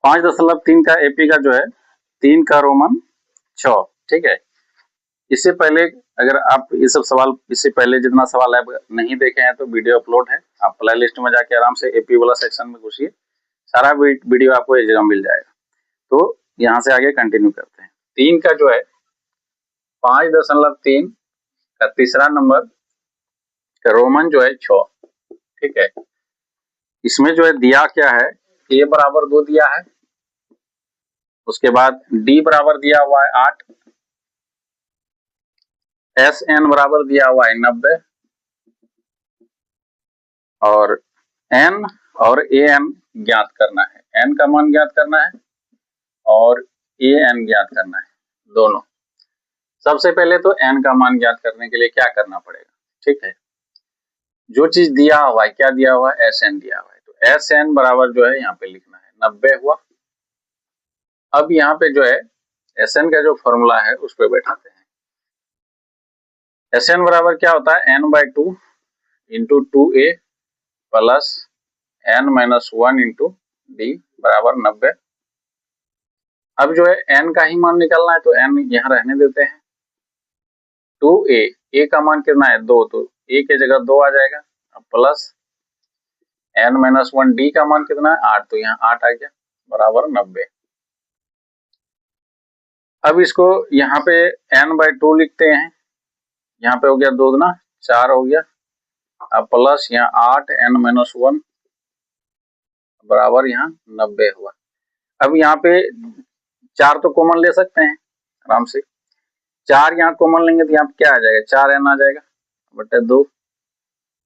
5.3 का एपी का जो है 3 का रोमन 6, ठीक है। इससे पहले अगर आप ये सब सवाल इससे पहले जितना सवाल आप नहीं देखे हैं तो वीडियो अपलोड है, आप प्ले लिस्ट में जाके आराम से एपी वाला सेक्शन में घुसिए, सारा वीडियो आपको एक जगह मिल जाएगा। तो यहाँ से आगे कंटिन्यू करते हैं। 3 का जो है 5.3 का तीसरा नंबर का रोमन जो है 6, ठीक है। इसमें जो है दिया क्या है, a बराबर 2 दिया है, उसके बाद d बराबर दिया हुआ है 8, SN बराबर दिया हुआ है 90 और N और AN ज्ञात करना है। N का मान ज्ञात करना है और AN ज्ञात करना है, दोनों। सबसे पहले तो N का मान ज्ञात करने के लिए क्या करना पड़ेगा, ठीक है। जो चीज दिया हुआ है, क्या दिया हुआ है, SN दिया हुआ है, तो SN बराबर जो है यहाँ पे लिखना है 90 हुआ। अब यहाँ पे जो है SN का जो फॉर्मूला है उस पर बैठाते हैं। SN बराबर क्या होता है, n/2 into 2a plus n-1 into d बराबर 90। अब जो है n का ही मान निकालना है तो n यहाँ रहने देते हैं। 2a, a का मान कितना है 2, तो a के जगह 2 आ जाएगा, प्लस n-1 d का मान कितना है 8, तो यहाँ 8 आ गया बराबर 90। अब इसको यहाँ पे n/2 लिखते हैं, यहाँ पे हो गया 2 गुना 4 हो गया, अब प्लस यहाँ 8 n-1 बराबर यहाँ 90 हुआ। अब यहाँ पे 4 तो कॉमन ले सकते हैं आराम से, 4 यहाँ कॉमन लेंगे तो यहाँ पे क्या आ जाएगा, 4n आ जाएगा बटे 2।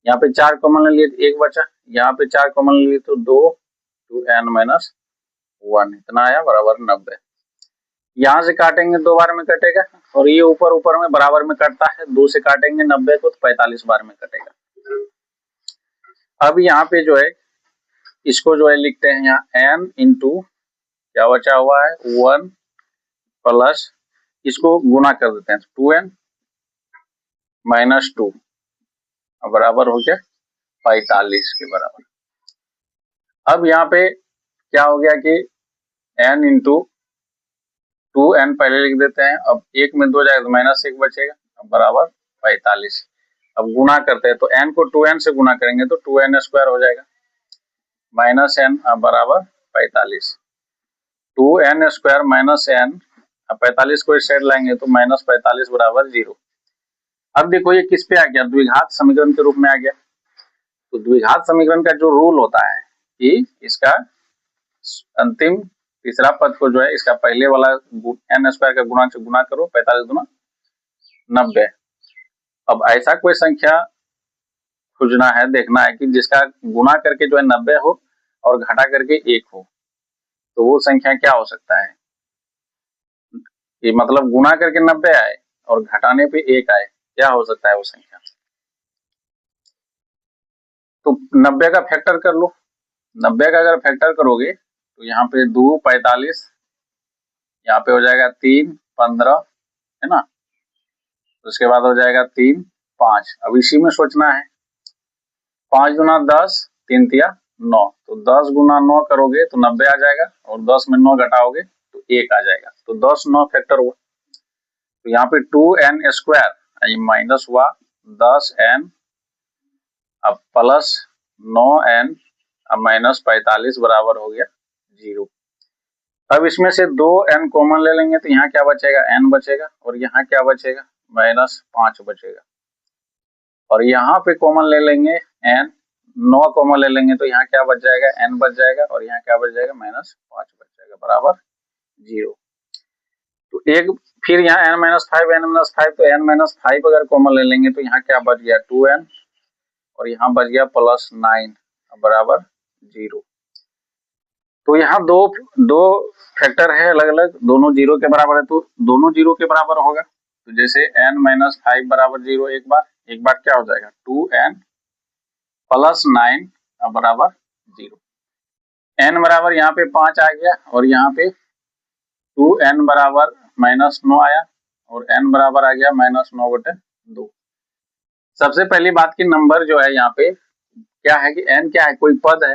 यहाँ पे 4 कॉमन ले लिए 1 बचा, यहाँ पे 4 कॉमन ले लिए तो 2 n-1 इतना आया बराबर 90। यहाँ से काटेंगे 2 बार में कटेगा और ये ऊपर ऊपर में बराबर में कटता है, 2 से काटेंगे 90 को तो 45 बार में कटेगा। अब यहाँ पे जो है इसको जो है लिखते हैं यहाँ n इंटू क्या बचा हुआ है 1 प्लस इसको गुना कर देते हैं 2n - 2 बराबर हो गया 45 के बराबर। अब यहाँ पे क्या हो गया कि n इंटू 2n पहले लिख देते हैं, अब 1 में 2 जाएगा तो -1 बचेगा, अब बराबर 45। अब गुना करते हैं तो n को 2n से गुना करेंगे तो 2n² हो जाएगा -n बराबर 45। 2n² -n, अब 45 को इस साइड लाएंगे तो -45 बराबर 0। अब देखो ये किस पे आ गया, द्विघात समीकरण के रूप में आ गया। तो द्विघात समीकरण का जो रूल होता है कि इसका अंतिम तीसरा पद को जो है इसका पहले वाला n² का गुणांक से गुना करो, 45 गुना 90। अब ऐसा कोई संख्या खोजना है, देखना है कि जिसका गुना करके जो है 90 हो और घटा करके 1 हो, तो वो संख्या क्या हो सकता है, कि मतलब गुना करके 90 आए और घटाने पे 1 आए, क्या हो सकता है वो संख्या। तो 90 का फैक्टर कर लो, 90 का अगर फैक्टर करोगे तो यहाँ पे 2 45, यहाँ पे हो जाएगा 3 15, है ना, उसके बाद हो जाएगा 3 5। अब इसी में सोचना है, 5 गुना 10 3 तिया 9, तो 10 गुना 9 करोगे तो 90 आ जाएगा और 10 में 9 घटाओगे तो 1 आ जाएगा, तो 10 9 फैक्टर हुआ। तो यहाँ पे 2n² माइनस हुआ 10n, अब प्लस 9n, अब माइनस 45 बराबर हो गया 0। अब इसमें से 2n कॉमन ले लेंगे तो यहाँ क्या बचेगा, n बचेगा और यहाँ क्या बचेगा, -5 बचेगा। और यहाँ पे कॉमन ले लेंगे n, 9 कॉमन ले लेंगे तो यहाँ क्या बच जाएगा, n बच जाएगा और यहाँ क्या बच जाएगा, -5 बच जाएगा बराबर 0। तो एक फिर यहाँ n-5 तो n-5 अगर कॉमन ले लेंगे तो यहाँ क्या बच गया 2n और यहाँ बच गया +9 बराबर 0। तो यहाँ दो फैक्टर है अलग अलग, दोनों 0 के बराबर है तो दोनों 0 के बराबर होगा। तो जैसे n-5 बराबर 0 एक बार क्या हो जाएगा 2n +9 बराबर 0। n बराबर यहाँ पे 5 आ गया और यहाँ पे 2n बराबर -9 आया और n बराबर आ गया -9/2। सबसे पहली बात की नंबर जो है यहाँ पे क्या है कि n क्या है, कोई पद है,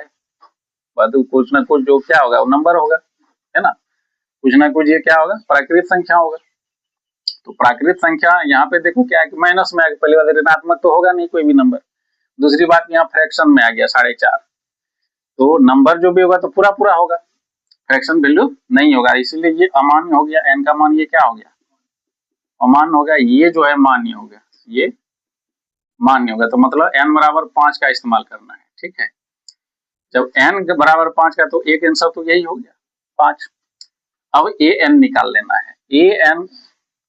पद कुछ ना कुछ जो क्या होगा वो नंबर होगा। कुछ ना कुछ ये क्या होगा, प्राकृत संख्या होगा। तो प्राकृत संख्या यहाँ पे देखो क्या है कि माइनस में आ गया, पहली बात ऋणात्मक तो होगा नहीं कोई भी नंबर। दूसरी बात यहाँ फ्रैक्शन में आ गया 4.5, तो नंबर जो भी होगा तो पूरा पूरा होगा, फ्रैक्शन वैल्यू नहीं होगा, इसीलिए ये अमान्य हो गया। n का मान ये क्या हो गया, अमान्य हो गया। ये जो है मान्य हो गया, ये मान्य हो गया। तो मतलब n बराबर 5 का इस्तेमाल करना है, ठीक है। जब n बराबर 5 का तो एक आंसर तो यही हो गया 5। अब ए एन निकाल लेना है। ए एन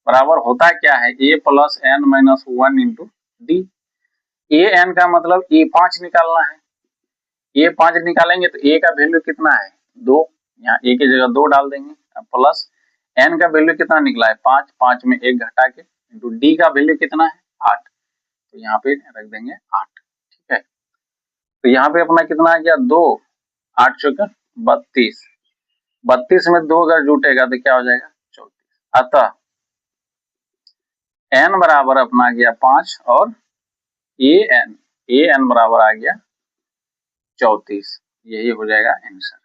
बराबर होता क्या है, A plus N minus 1 into D. A N का मतलब ए 5 निकालना है। ए 5 निकालेंगे तो ए का वैल्यू कितना है 2, यहाँ ए की जगह 2 डाल देंगे, प्लस एन का वैल्यू कितना निकला है 5, 5 में 1 घटा के, इंटू डी का वैल्यू कितना है 8, तो यहाँ पे रख देंगे 8, ठीक है। तो यहाँ पे अपना कितना आ गया 2, 8 चौके 32, 32 में 2 अगर जुटेगा तो क्या हो जाएगा 34। अतः n बराबर अपना आ गया 5 और ए एन बराबर आ गया 34, यही हो जाएगा आंसर।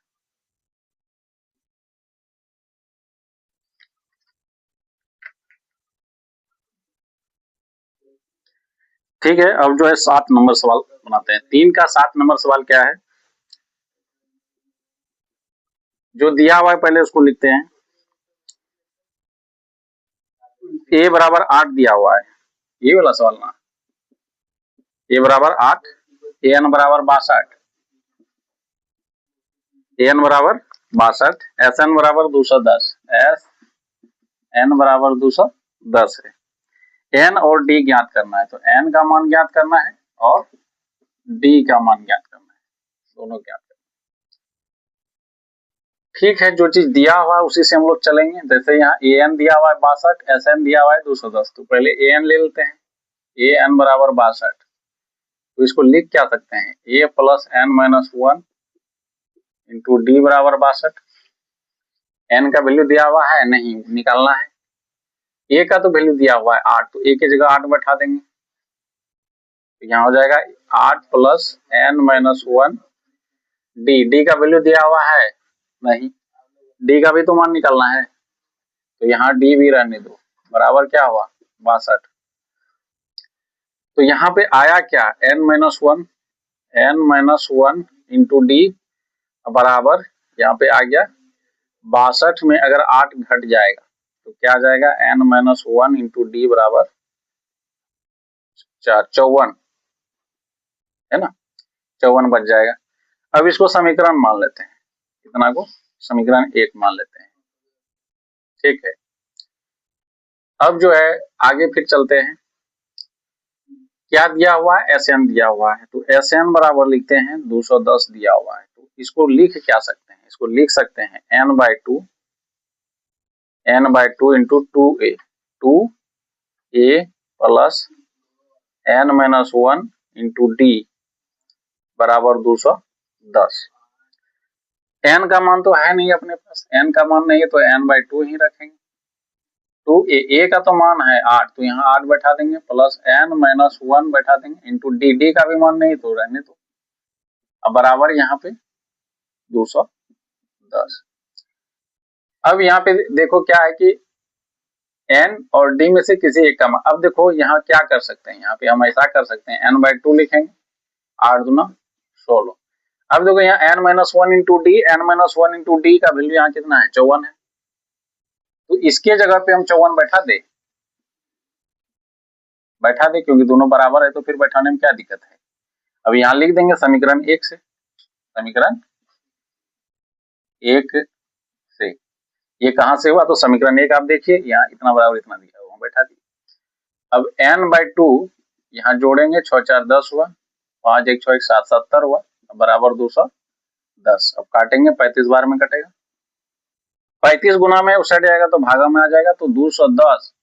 ठीक है, अब जो है 7 नंबर सवाल बनाते हैं। 3 का 7 नंबर सवाल क्या है, जो दिया हुआ है पहले उसको लिखते हैं। ए बराबर 8 दिया हुआ है, ये वाला सवाल ना। ए बराबर 8, ए एन बराबर 62, ए एन बराबर 62, एस एन बराबर 210, एस एन बराबर 210 है। एन और डी ज्ञात करना है, तो एन का मान ज्ञात करना है और डी का मान ज्ञात करना है, दोनों ज्ञात करना है। ठीक है, जो चीज दिया हुआ है उसी से हम लोग चलेंगे। जैसे यहाँ ए एन दिया हुआ है 62, एस एन दिया हुआ है 210, तो पहले ए एन ले लेते हैं। ए एन बराबर 62, तो इसको लिख क्या सकते हैं, A plus N minus 1 into D बराबर 62। एन का वैल्यू दिया हुआ है नहीं, निकालना है। ए का तो वैल्यू दिया हुआ है 8, तो ए की जगह 8 बैठा देंगे, तो यहाँ हो जाएगा 8 प्लस एन माइनस 1 डी का वैल्यू दिया हुआ है नहीं, डी का भी तो मान निकालना है, तो यहाँ डी भी रहने दो, बराबर क्या हुआ 62। तो यहाँ पे आया क्या n minus one into D बराबर, यहाँ पे आ गया 62 में अगर 8 घट जाएगा तो क्या आ जाएगा एन माइनस 1 इंटू डी बराबर 54, है ना, 54 बच जाएगा। अब इसको समीकरण मान लेते हैं, इतना को समीकरण 1 मान लेते हैं, ठीक है। अब जो है आगे फिर चलते हैं, क्या दिया हुआ है एस एन दिया हुआ है, तो एस एन बराबर लिखते हैं 210 दिया हुआ है, तो इसको लिख क्या सकते हैं, इसको लिख सकते हैं n by two into 2a प्लस एन माइनस 1 इंटू डी बराबर 210। एन का मान तो है नहीं अपने पास, एन का मान नहीं है तो एन बाई 2 ही रखेंगे। 2a का तो मान है 8, तो यहाँ 8 बैठा देंगे, प्लस एन माइनस 1 बैठा देंगे इंटू डी का भी मान नहीं तो रहने दो, अब बराबर यहाँ पे 210। अब यहाँ पे देखो क्या है कि n और d में से किसी एक का मान, अब देखो यहाँ क्या कर सकते हैं, यहाँ पे हम ऐसा कर सकते हैं n बाई 2 लिखेंगे, 8 दूना 16। अब देखो यहाँ n minus 1 into d, n minus 1 into d का वैल्यू यहाँ कितना है 54 है, तो इसके जगह पे हम 54 बैठा दे क्योंकि दोनों बराबर है, तो फिर बैठाने में क्या दिक्कत है। अब यहाँ लिख देंगे समीकरण 1 से, समीकरण 1 से, ये कहां से हुआ तो समीकरण 1 आप देखिए, यहाँ इतना बराबर इतना दिया हुआ बैठा दिए। अब n बाई 2 यहाँ जोड़ेंगे, 6 4 10 हुआ, 5 1 6 1 7 70 हुआ, बराबर 210। अब काटेंगे 35 बार में कटेगा, 35 गुना में उस साइड जाएगा तो भागा में आ जाएगा, तो 210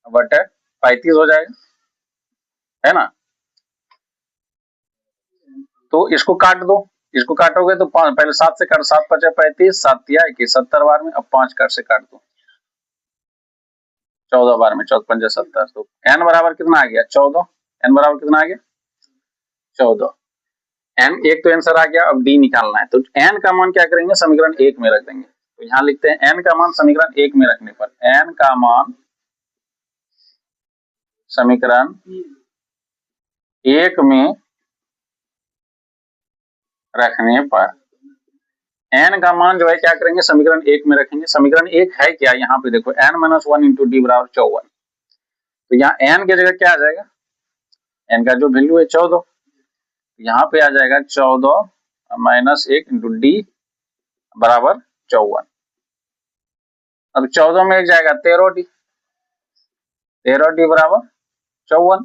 बटे 35 हो जाएगा, है ना। तो इसको काट दो, इसको काटोगे तो पहले 7 से काट, 7 5 35, 7 तिया 21 70 बार में, अब 5 काट से काट दो 14 बार में, 14 5 70, तो n बराबर कितना आ गया 14, n बराबर कितना आ गया 14। n एक तो आंसर आ गया, अब d निकालना है, तो n का मान क्या करेंगे समीकरण 1 में रख देंगे, तो यहाँ लिखते हैं n का मान समीकरण 1 में रखने पर, n का मान समीकरण 1 में रखने पर, n का मान जो है क्या करेंगे, समीकरण 1 में रखेंगे। समीकरण 1 है क्या, यहाँ पे देखो n-1 इंटू डी बराबर 54। तो यहाँ n की जगह क्या आ जाएगा, n का जो वैल्यू है 14, यहाँ पे आ जाएगा 14 माइनस 1 इंटू डी बराबर 54। अब 14 में एक जाएगा 13d, 13d बराबर 54।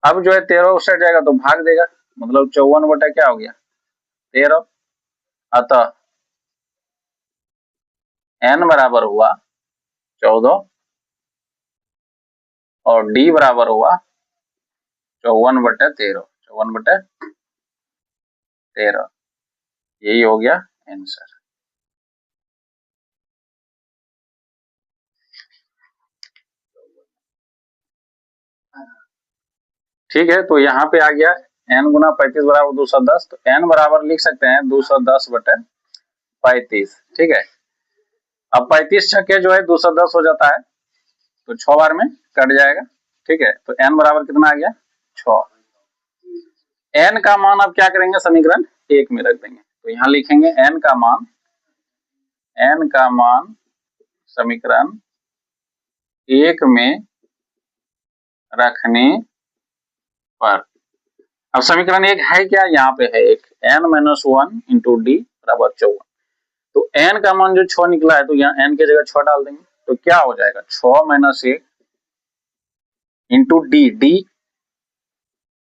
अब जो है 13 उस साइड जाएगा तो भाग देगा, मतलब 54 बटा क्या हो गया 13। अतः n बराबर हुआ 14 और d बराबर हुआ 54 बटा 13, 54 बटा 13। यही हो गया आंसर। ठीक है, तो यहाँ पे आ गया n गुना 35 बराबर 210, तो n बराबर लिख सकते हैं 210 बटे 35। ठीक है, अब 35 छक्के जो है 210 हो जाता है, तो 6 बार में कट जाएगा। ठीक है, तो n बराबर कितना आ गया 6। n का मान अब क्या करेंगे, समीकरण 1 में रख देंगे। तो यहाँ लिखेंगे n का मान समीकरण 1 में रखने पर। अब समीकरण 1 है क्या, यहाँ पे है एक n-1 इंटू डी बराबर 54। तो n का मान जो 6 निकला है, तो यहाँ n की जगह 6 डाल देंगे, तो क्या हो जाएगा 6 माइनस 1 इंटू डी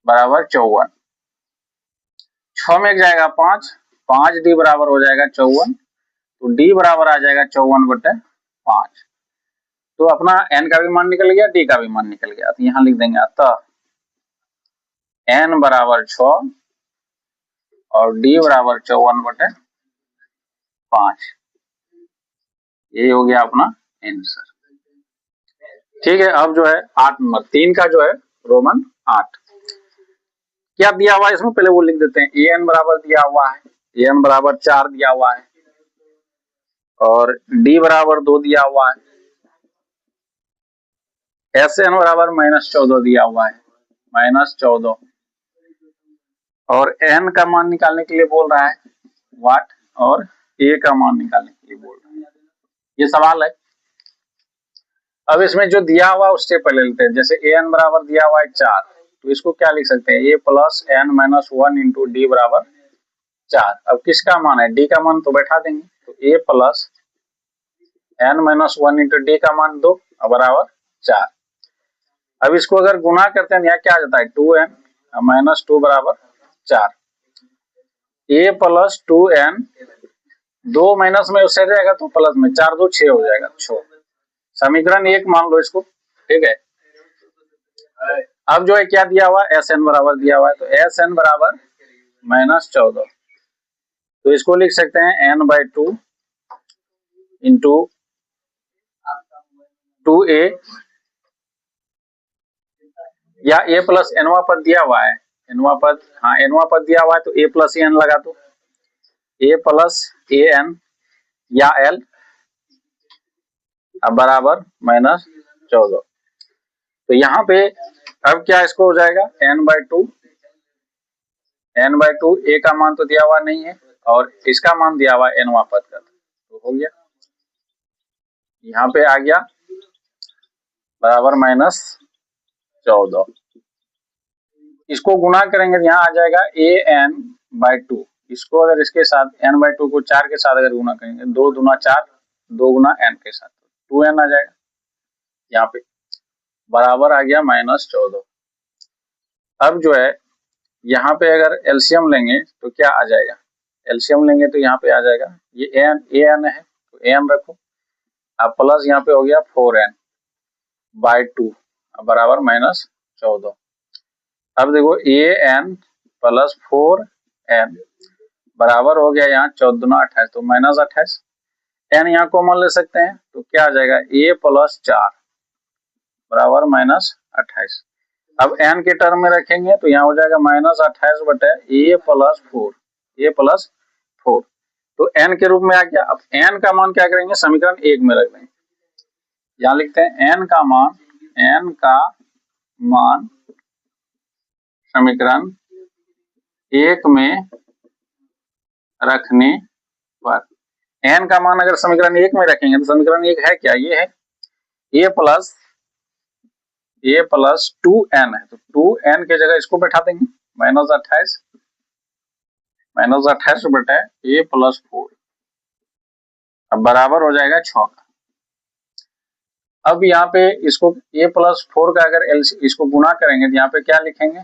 बराबर 54। 6 में एक जाएगा 5, 5d बराबर हो जाएगा 54, तो d बराबर आ जाएगा 54 बटे 5। तो अपना n का भी मान निकल गया, d का भी मान निकल गया। तो यहाँ लिख देंगे अतः n बराबर 6 और d बराबर 54 बटे 5। ये हो गया अपना आंसर। ठीक है, अब जो है 8 नंबर 3 का जो है रोमन 8 क्या दिया हुआ है इसमें, पहले वो लिख देते हैं। an बराबर दिया हुआ है, an बराबर 4 दिया हुआ है और d बराबर 2 दिया हुआ है, sn बराबर -14 दिया हुआ है, -14, और n का मान निकालने के लिए बोल रहा है वाट, और a का मान निकालने के लिए बोल रहा है। ये सवाल है। अब इसमें जो दिया हुआ उससे पहले लेते हैं। जैसे an बराबर दिया हुआ है 4, तो इसको क्या लिख सकते हैं, a plus n-1 into D बराबर 4। अब किसका मान है, d का मान तो बैठा देंगे, तो a plus n-1 into d का मान 2 बराबर 4। अब इसको अगर गुना करते हैं, यहाँ क्या आ जाता है 2n -2 बराबर 4। a प्लस 2n, 2 माइनस में उससे जाएगा तो प्लस में, 4 2 6 हो जाएगा 6। समीकरण 1 मान लो इसको। ठीक है, अब जो है क्या दिया हुआ है, Sn बराबर दिया हुआ है, तो Sn बराबर -14, तो इसको लिख सकते हैं n/2 इंटू 2a, या a प्लस nवा पद दिया हुआ है, nवा पद, हाँ nवा पद दिया हुआ है, तो a प्लस n लगा दो, a प्लस an या l अब बराबर -14। तो यहाँ पे अब क्या इसको हो जाएगा n/2, a का मान तो दिया हुआ नहीं है और इसका मान दिया हुआ है nवा पद का, तो हो गया, यहाँ पे आ गया बराबर -14। इसको गुना करेंगे, यहाँ आ जाएगा an/2। इसको अगर इसके साथ n/2 को 4 के साथ अगर गुना करेंगे, 2 दूना 4, 2 गुना n के साथ 2n आ जाएगा, यहाँ पे बराबर आ गया -14। अब जो है यहाँ पे अगर एलसीएम लेंगे तो क्या आ जाएगा, एलसीएम लेंगे तो यहाँ पे आ जाएगा, ये an है तो an रखो, अब प्लस यहाँ पे हो गया 4n/2 बराबर -14। अब देखो an प्लस 4n बराबर हो गया यहाँ 14 दूना 28, तो -28, n यहाँ कॉमन ले सकते हैं, तो क्या आ जाएगा a प्लस 4 बराबर -28। अब n के टर्म में रखेंगे तो यहाँ हो जाएगा -28 बटे a प्लस 4, तो n के रूप में आ गया। अब n का मान क्या करेंगे, समीकरण 1 में रख देंगे। यहाँ लिखते हैं n का मान समीकरण 1 में रखने पर, n का मान अगर समीकरण 1 में रखेंगे तो समीकरण 1 है क्या, ये है a प्लस 2n है, तो 2n के जगह इसको बैठा देंगे -28 बटे a प्लस 4, अब बराबर हो जाएगा 6 का। अब यहाँ पे इसको a प्लस 4 का अगर इसको गुणा करेंगे तो यहाँ पे क्या लिखेंगे,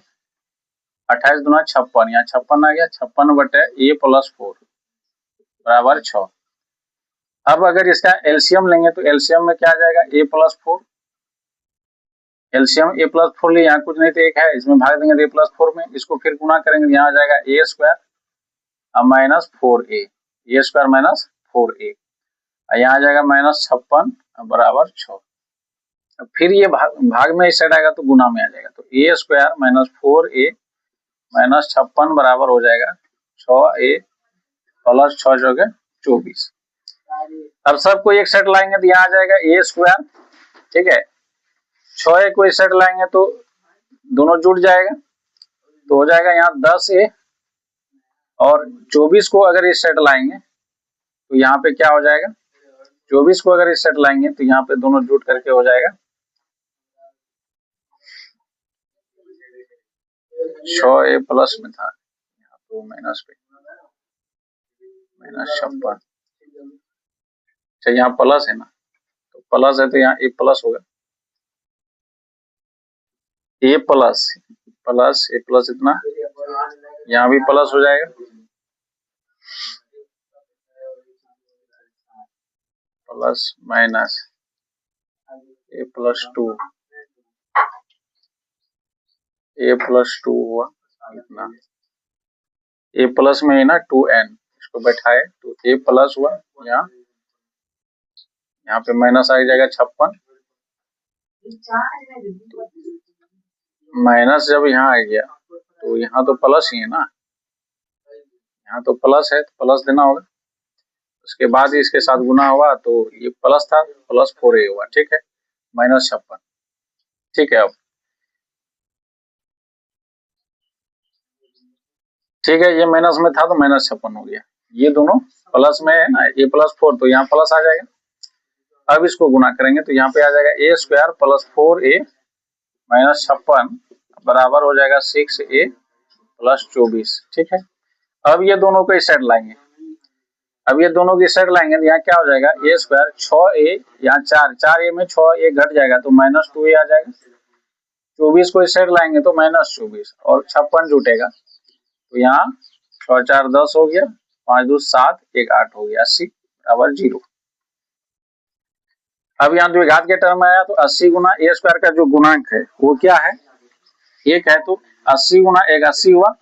28 दूना 56, यहाँ 56 आ गया, 56 बटे a प्लस 4 बराबर 6। अब अगर इसका एलसीएम लेंगे तो एलसीएम में क्या आ जाएगा, a plus 4, LCM a plus 4 लिए यहाँ कुछ नहीं तो एक है, इसमें भाग देंगे तो a प्लस 4 में, इसको फिर गुणा करेंगे तो यहाँ आ जाएगा a square minus 4a, a square minus 4a, यहाँ आ जाएगा -56 बराबर 6। फिर ये भाग में इस साइड आएगा तो गुना में आ जाएगा, तो a square minus 4a minus 56 बराबर हो जाएगा 6a प्लस 6 जगह 24। अब सबको एक साइड लाएंगे तो यहाँ आ जाएगा a स्क्वायर, ठीक है, 6a को इस साइड लाएंगे तो दोनों जुड़ जाएगा, तो हो जाएगा यहाँ 10a, और 24 को अगर इस साइड लाएंगे तो यहाँ पे क्या हो जाएगा, 24 को अगर इस साइड लाएंगे तो यहाँ पे दोनों जुड़ करके हो जाएगा 6a प्लस में था, यहाँ तो माइनस पे -56, अच्छा यहाँ प्लस है ना, तो प्लस है तो यहाँ a प्लस होगा, a प्लस इतना, यहाँ भी प्लस हो जाएगा, प्लस माइनस a प्लस 2 हुआ इतना, a प्लस में है ना 2n, इसको बैठाए तो a प्लस हुआ, यहाँ पे माइनस आ जाएगा 56, माइनस जब यहाँ आ गया तो यहाँ तो प्लस ही है ना, यहाँ तो प्लस है तो प्लस देना होगा, उसके बाद इसके साथ गुना हुआ तो ये प्लस था, प्लस 4a हुआ, ठीक है, -56, ठीक है। अब ठीक है, ये माइनस में था तो -56 हो गया, ये दोनों प्लस में है ना, a प्लस 4 तो यहाँ प्लस आ जाएगा। अब इसको गुना करेंगे तो यहाँ पे आ जाएगा a square plus 4a minus 56 बराबर हो जाएगा 6a प्लस 24, ठीक है। अब ये दोनों को इस साइड लाएंगे, अब ये दोनों की साइड लाएंगे तो यहाँ क्या हो जाएगा, a स्क्वायर 6a, यहाँ 4a में 6a घट जाएगा तो -2a आ जाएगा, 24 को इस साइड लाएंगे तो -24 और 56 जुटेगा, तो यहाँ 6 4 10 हो गया, 5 2 7 1 8 हो गया, 80 बराबर 0। अब यहाँ द्विघात के टर्म में आया तो 80 गुना a स्क्वायर का जो गुणांक है वो क्या है, 1 है, तो 80 गुना 1 80 हुआ।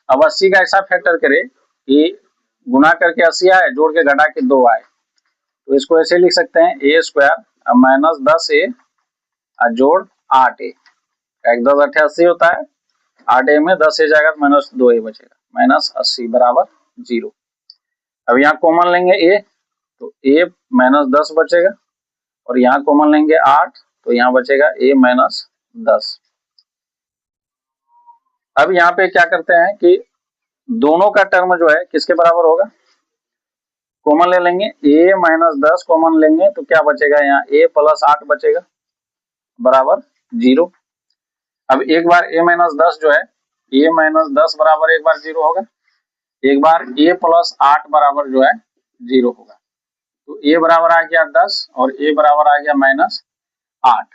अब 80 का ऐसा फैक्टर करे कि गुना करके 80 आए, जोड़ के घटा के 2 आए, तो इसको ऐसे लिख सकते हैं a स्क्वायर माइनस 10a जोड़ 8a, 1 10 88 होता है, 8a में 10a जाएगा तो -2a बचेगा, -80 बराबर 0। अब यहाँ कॉमन लेंगे a, तो a -10 बचेगा, और यहाँ कॉमन लेंगे 8 तो यहाँ बचेगा a -10। अब यहाँ पे क्या करते हैं कि दोनों का टर्म जो है किसके बराबर होगा, कॉमन ले लेंगे, a -10 कॉमन लेंगे तो क्या बचेगा, यहाँ a प्लस 8 बचेगा बराबर 0। अब एक बार a -10 जो है, a -10 बराबर एक बार 0 होगा, एक बार a प्लस 8 बराबर जो है 0 होगा, तो a बराबर आ गया 10 और a बराबर आ गया -8,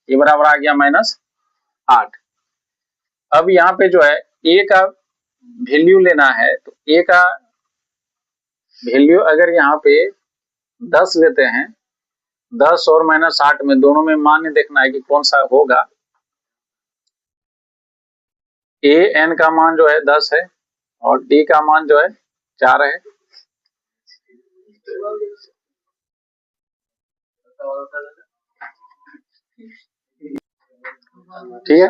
a बराबर आ गया -8। अब यहाँ पे जो है a का वैल्यू लेना है, तो a का वैल्यू अगर यहाँ पे 10 लेते हैं, 10 और -8 में दोनों में मान देखना है कि कौन सा होगा। a n का मान जो है 10 है और d का मान जो है 4 है, ठीक है।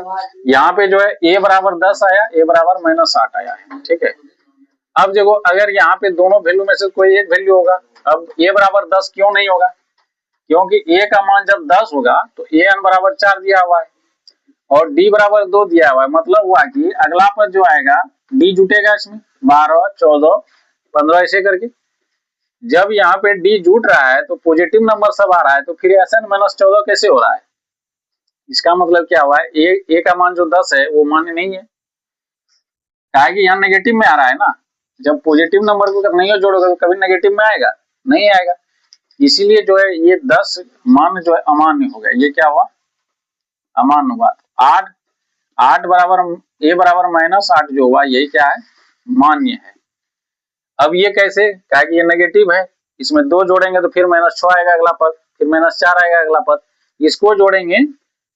यहाँ पे जो है a बराबर 10 आया, a बराबर -8 आया है, ठीक है। अब देखो अगर यहाँ पे दोनों वैल्यू में से कोई एक वैल्यू होगा, अब a बराबर 10 क्यों नहीं होगा, क्योंकि a का मान जब 10 होगा तो an बराबर 4 दिया हुआ है और d बराबर 2 दिया हुआ है। मतलब हुआ कि अगला पद जो आएगा d जुटेगा इसमें 12, 14, 15 ऐसे करके। जब यहाँ पे d जुट रहा है तो पॉजिटिव नंबर सब आ रहा है, तो फिर SN माइनस 14 कैसे हो रहा है? इसका मतलब क्या हुआ है, a का मान जो 10 है वो मान्य नहीं है, क्या है कि यहाँ नेगेटिव में आ रहा है ना। जब पॉजिटिव नंबर को नहीं जोड़ोगे तो कभी नेगेटिव में आएगा नहीं आएगा, इसीलिए जो है ये 10 मान जो है अमान्य हो गया। ये क्या हुआ, अमान्य हुआ। 8 बराबर a बराबर -8 जो हुआ यही क्या है, मान्य है। अब ये कैसे, क्या कि ये नेगेटिव है, इसमें 2 जोड़ेंगे तो फिर -6 आएगा अगला पद, फिर -4 आएगा अगला पद, इसको जोड़ेंगे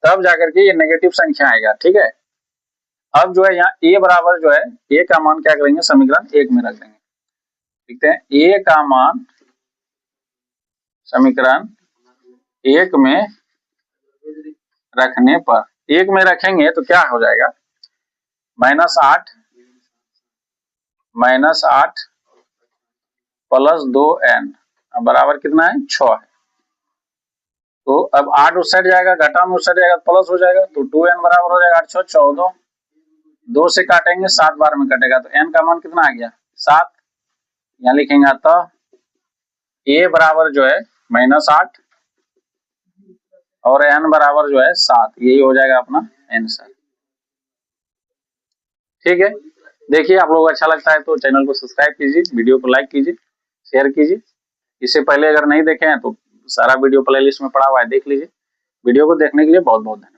तब जाकर के ये नेगेटिव संख्या आएगा। ठीक है, अब जो है यहाँ a बराबर जो है a का मान क्या करेंगे, समीकरण 1 में रख देंगे। लिखते हैं a का मान समीकरण 1 में रखने पर, 1 में रखेंगे तो क्या हो जाएगा, -8 प्लस 2n बराबर कितना है, 6 है। तो अब 8 उस साइड जाएगा, घटा में उस साइड जाएगा, प्लस हो जाएगा, तो 2n बराबर हो जाएगा 8 6 14, 2 से काटेंगे 7 बार में कटेगा, तो n का मान कितना आ गया, 7। यहाँ लिखेंगे तो a बराबर जो है -8 और n बराबर जो है 7, यही हो जाएगा अपना आंसर। ठीक है, देखिए आप लोगों को अच्छा लगता है तो चैनल को सब्सक्राइब कीजिए, वीडियो को लाइक कीजिए, शेयर कीजिए। इससे पहले अगर नहीं देखे हैं तो सारा वीडियो प्लेलिस्ट में पड़ा हुआ है, देख लीजिए। वीडियो को देखने के लिए बहुत बहुत धन्यवाद।